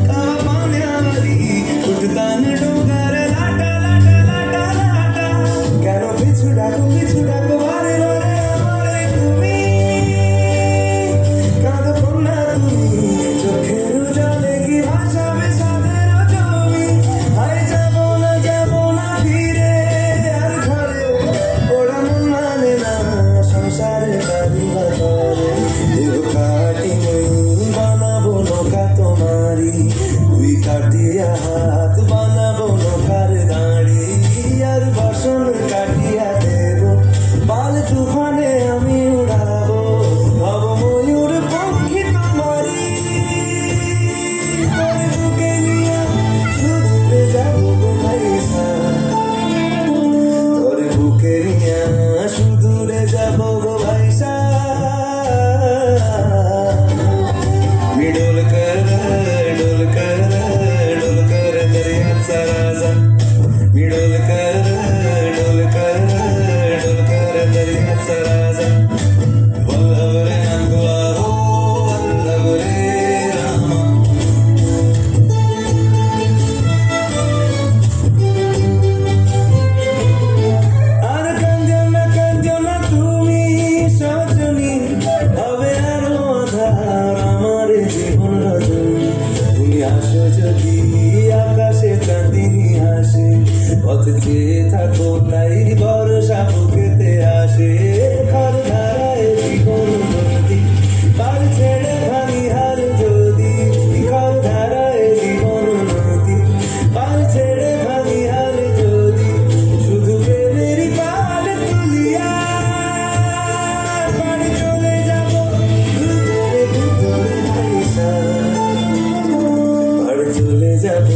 কামানালি উঠতান ডোগার লাটা লাটা লাটা লাটা কেন পিছু ডাকো বারে বারে আমারে তুমি কাঁদো কন্যা তুমি চোখের জলে কি ভাসাবে সাদের জমি হায় যাব না ফিরে আর ঘরে ওরা মন মানে না সংসারে বাড়ি বাজারে এও কাটি নেই বানাবো নৌকা তোমারি তুই কাটিয়া হাত বানাবো নৌকার দাঁড়ি আর বাসন কাটিয়া দেব পাল তুফানে আমি উড়াবো হব ময়ূর পক্ষী তোমারি তোর বুকে নিয়ে সুদূরে যাবো গো ভাইসা তোর বুকে নিয়ে সুদূরে যাবো গো ভাইসা डोल कर दरियाचा राजा मी डोल कर दरियाचा राजा वल्लभ रे नागवा हो वल्लभ रे रामा আর কান্দিও না তুমি সজনী হবে আরো আধার আমার জীবন রজনী তুমি আসো যদি আকাশে চাঁদিনী হাসে পথ চেয়ে থাকো তাই বর্ষা বুকেতে আসে ঘর ধারায় জীবন নদী পার ছেড়ে ভাঙি হার যদি ঘর ধারায় জীবন নদী পার ছেড়ে ভাঙি হার যদি শুধু প্রেমেরই পাল তুলিয়া পাড়ি চলে যাব ভিতরে ভাইসা পাড়ি চলে যাব